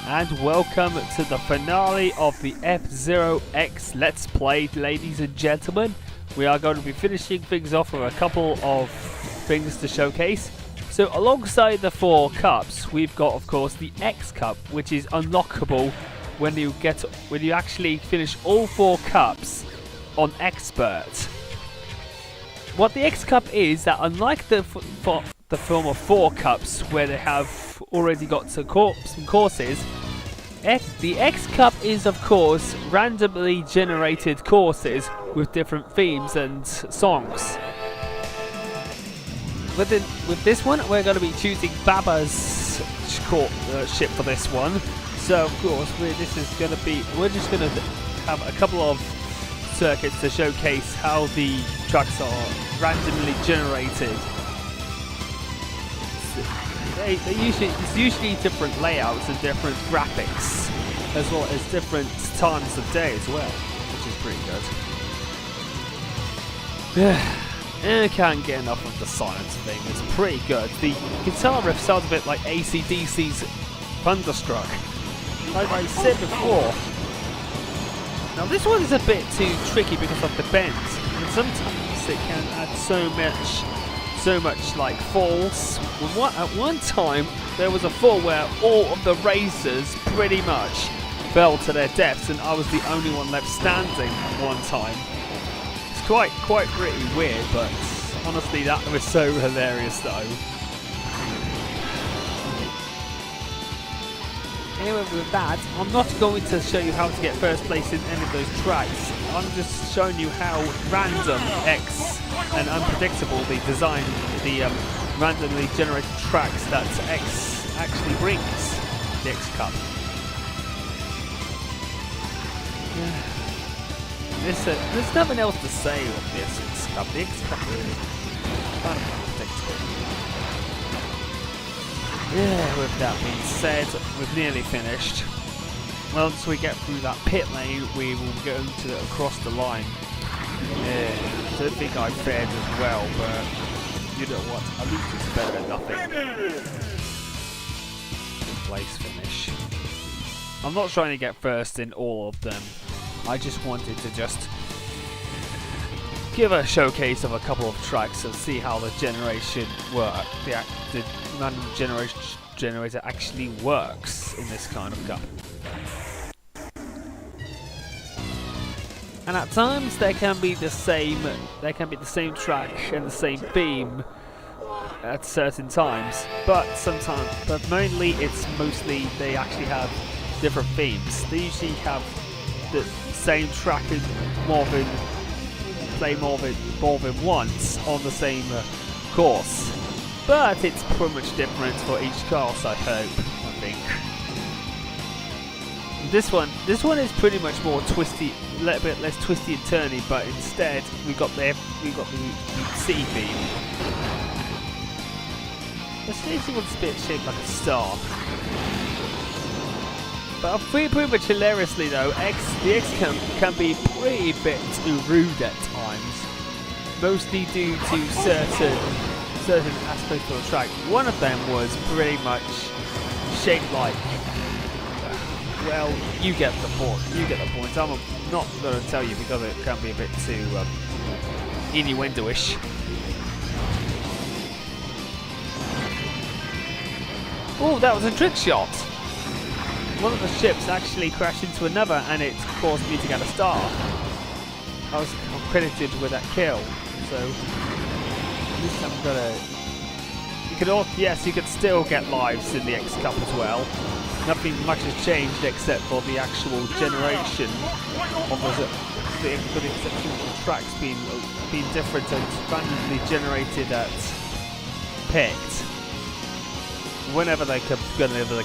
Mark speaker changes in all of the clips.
Speaker 1: and welcome to the finale of the F-Zero X Let's Play, ladies and gentlemen. We are going to be finishing things off with a couple of things to showcase. So alongside the 4 cups, we've got, of course, the X Cup, which is unlockable when you actually finish all 4 cups on Expert. What the X Cup is that, unlike the former 4 cups where they have already got some courses, the X Cup is, of course, randomly generated courses with different themes and songs. With this one, we're going to be choosing Baba's ship for this one. So, of course, we're just going to have a couple of circuits to showcase how the tracks are randomly generated. It's usually different layouts and different graphics, as well as different times of day as well, which is pretty good. I can't get enough of the silence thing. It's pretty good. The guitar riff sounds a bit like AC/DC's Thunderstruck, like I said before. Now this one is a bit too tricky because of the bends, and sometimes it can add so much like falls. At one time there was a fall where all of the racers pretty much fell to their deaths, and I was the only one left standing at one time. It's quite pretty weird, but honestly that was so hilarious though. Anyway, with that, I'm not going to show you how to get first place in any of those tracks. I'm just showing you how random X and unpredictable the design, the randomly generated tracks that X actually brings, the X Cup. There's nothing else to say of this X Cup. The X Cup is kind of unpredictable. Yeah, with that being said, we've nearly finished. Once we get through that pit lane, we will go across the line. Yeah, I don't think I fared as well, but you know what? At least it's better than nothing. Good place finish. I'm not trying to get first in all of them. I just wanted to give a showcase of a couple of tracks and see how the generation works. The random generator actually works in this kind of cup. And at times there can be the same track and the same theme at certain times, but mainly they actually have different themes. They usually have the same track play more than once on the same course, but it's pretty much different for each course, I think. This one is pretty much more twisty, a little bit less twisty and turny, but instead we got the C theme. The station was a bit shaped like a star. But pretty much hilariously though, the X can be pretty bit too rude at times, mostly due to certain aspects of the track. One of them was pretty much shaped like, well, you get the point. I'm not going to tell you because it can be a bit too innuendo-ish. Oh, that was a trick shot. One of the ships actually crashed into another, and it caused me to get a star. I was credited with that kill, so at least I'm gonna. You could still get lives in the X Cup as well. Nothing much has changed except for the actual generation of the exception of the tracks being different and randomly generated at picked whenever the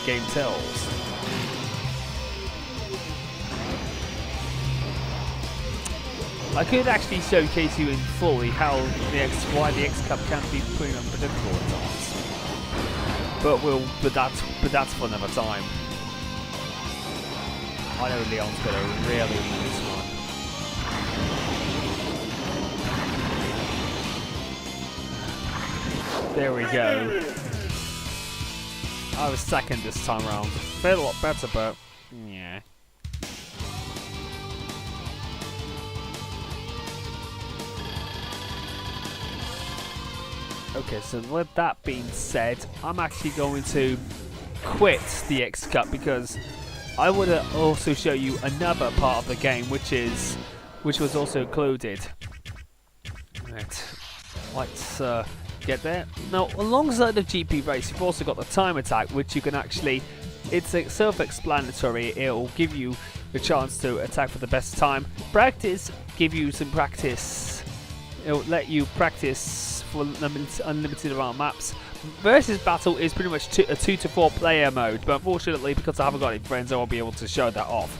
Speaker 1: game tells. I could actually showcase you in fully why the X Cup can be pretty unpredictable at times. But that's for another time. I know Leon's gonna really win this one. There we go. I was second this time around. Felt a lot better, but yeah. Okay, so with that being said, I'm actually going to quit the X Cup because I would also show you another part of the game, which was also included. Right, let's get there. Now, alongside the GP race, you've also got the time attack, which you can actually. It's self-explanatory. It'll give you the chance to attack for the best time. Practice, give you some practice. It'll let you practice for unlimited amount of maps. Versus battle is pretty much a 2 to 4 player mode, but unfortunately, because I haven't got any friends, I won't be able to show that off.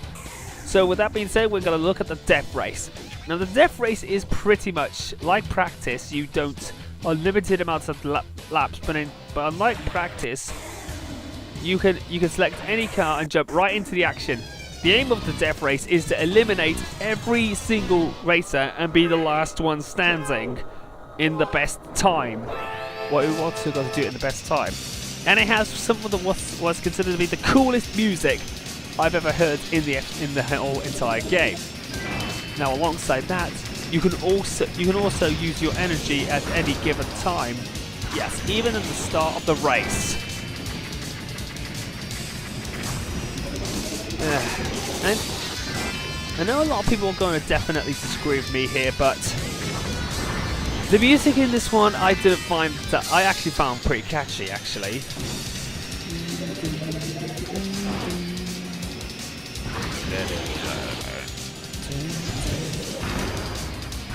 Speaker 1: So with that being said, we're going to look at the death race. Now the death race is pretty much like practice. You don't unlimited amounts of laps, but unlike practice, you can select any car and jump right into the action. The aim of the death race is to eliminate every single racer and be the last one standing in the best time. What we want to do it in the best time. And it has some of what's considered to be the coolest music I've ever heard in the whole entire game. Now alongside that, you can also use your energy at any given time. Yes, even at the start of the race. And I know a lot of people are going to definitely disagree with me here, but the music in this one I actually found pretty catchy, actually.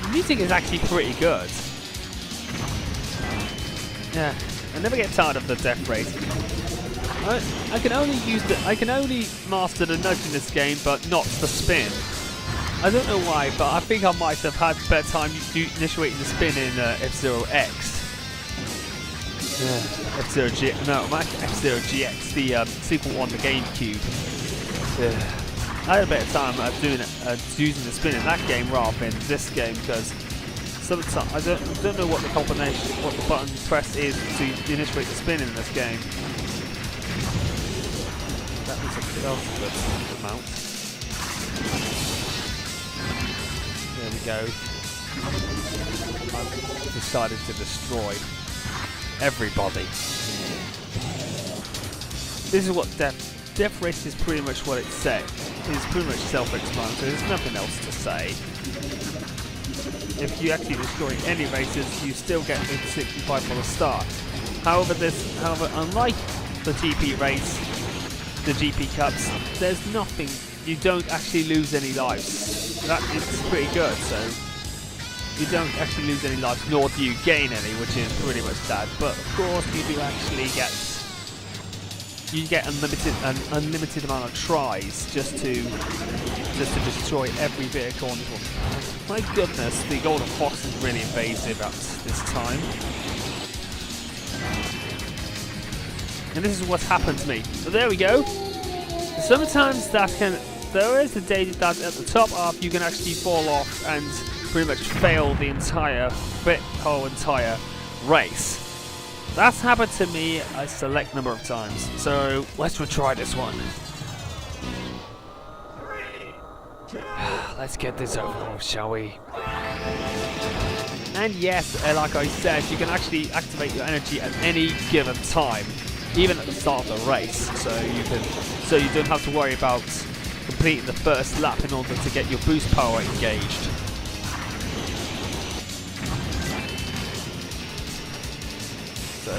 Speaker 1: The music is actually pretty good. Yeah, I never get tired of the death race. I can only master the nudge in this game, but not the spin. I don't know why, but I think I might have had a better time initiating the spin in F-Zero X. F-Zero GX, the sequel on the GameCube. I had a better time using the spin in that game rather than this game, because sometimes I don't know what the combination, what the button press is to initiate the spin in this game. That was a good amount. There we go. I've decided to destroy everybody. This is what Death Race is pretty much what it said. It's pretty much self-explanatory. There's nothing else to say. If you actually destroy any races, you still get the 65 for the start. However, unlike the GP race, the GP Cups, there's nothing. You don't actually lose any lives. That is pretty good. So you don't actually lose any lives, nor do you gain any, which is pretty much sad. But of course, you do actually get an unlimited amount of tries just to destroy every vehicle on this one. My goodness, the Golden Fox is really invasive at this time. And this is what's happened to me. So there we go. Sometimes there is a danger that at the top half you can actually fall off and pretty much fail the whole entire race. That's happened to me a select number of times. So let's retry this one. Let's get this over with, shall we? And yes, like I said, you can actually activate your energy at any given time, even at the start of the race. So you don't have to worry about completing the first lap in order to get your boost power engaged. So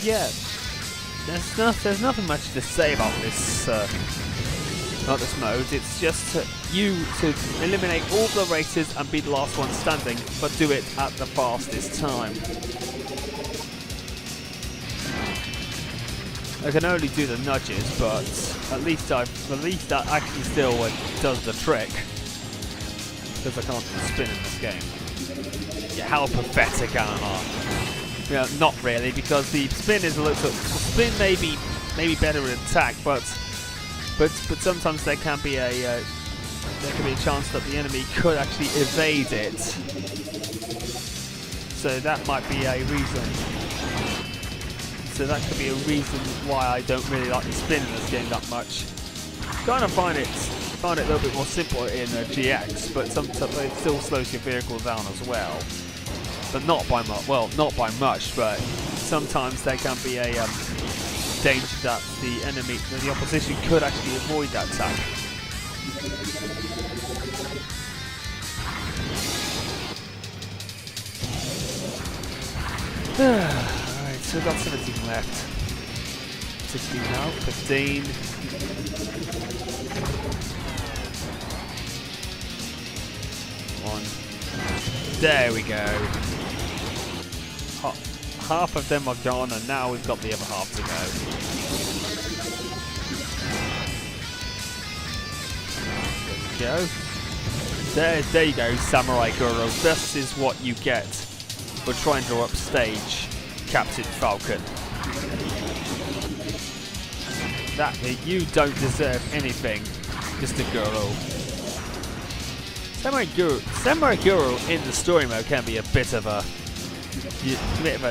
Speaker 1: yeah, there's nothing much to say about this mode. It's just you to eliminate all the races and be the last one standing, but do it at the fastest time. I can only do the nudges, but at least that actually still does the trick, because I can't do the spin in this game. Yeah, how pathetic am I? Yeah, not really, because the spin is a little. The spin may be better in attack, but sometimes there can be a chance that the enemy could actually evade it. So that might be a reason so that could be a reason why I don't really like the spin in this game that much. Kind of find it a little bit more simple in GX, but sometimes it still slows your vehicle down as well. But not by much. Well, not by much, but sometimes there can be a danger that the opposition could actually avoid that attack. Alright, so we've got 17 left. 16 now, 15. There we go. Half of them are gone, and now we've got the other half to go. There we go. There you go, Samurai Guru. This is what you get for trying to upstage Captain Falcon. That you don't deserve anything, Mr. Guru. Samurai Guru in the story mode can be a bit of a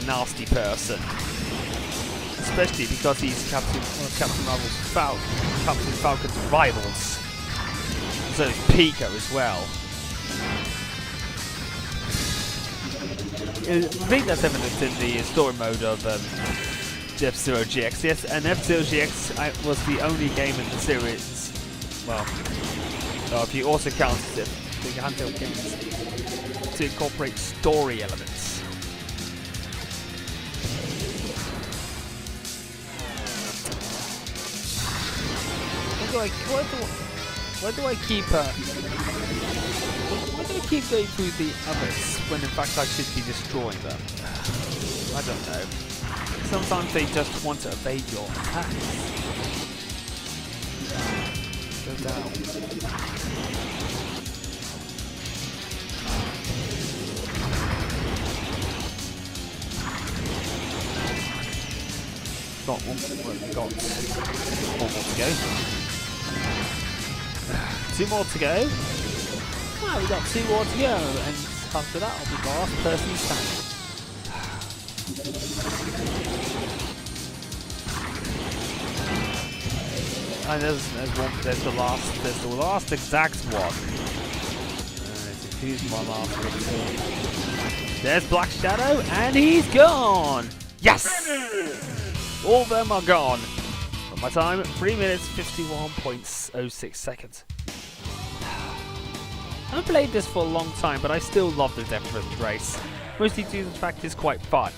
Speaker 1: nasty person, especially because he's Captain Falcon's rivals. So is Pico as well. I think that's evident in the story mode of F-Zero GX. Yes, and F-Zero GX was the only game in the series. Well, if you also count the handheld games to incorporate story elements. Why do I keep going through the others when in fact I should be destroying them? I don't know. Sometimes they just want to evade your attacks. Go down. Got one more to go. 2 more to go. Ah, we got 2 more to go, and after that I'll be the last person standing. And there's the last exact one. Who's my last one? There's Black Shadow, and he's gone. Yes. All of them are gone. But my time, 3 minutes 51.06 seconds. I haven't played this for a long time, but I still love the Death race. Mostly due to the fact it's quite fun.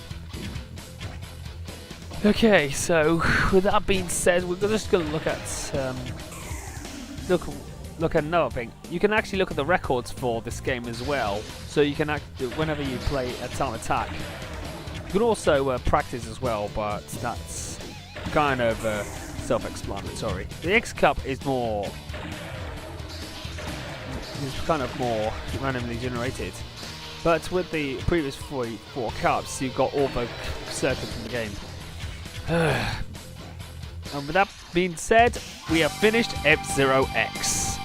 Speaker 1: Okay, so with that being said, we're just going to look at look at another thing. You can actually look at the records for this game as well. So you can whenever you play a time attack. You can also practice as well, but that's kind of self-explanatory. The X Cup is kind of more randomly generated, but with the previous 4 cups, you got all the circuits in the game. And with that being said, we have finished F-Zero X.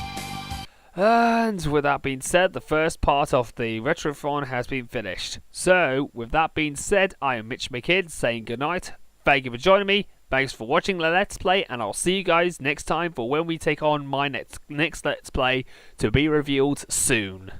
Speaker 1: And with that being said, the first part of the Retro-Thon has been finished. So, with that being said, I am Mitch McKidd saying goodnight. Thank you for joining me. Thanks for watching the Let's Play, and I'll see you guys next time for when we take on my next Let's Play to be revealed soon.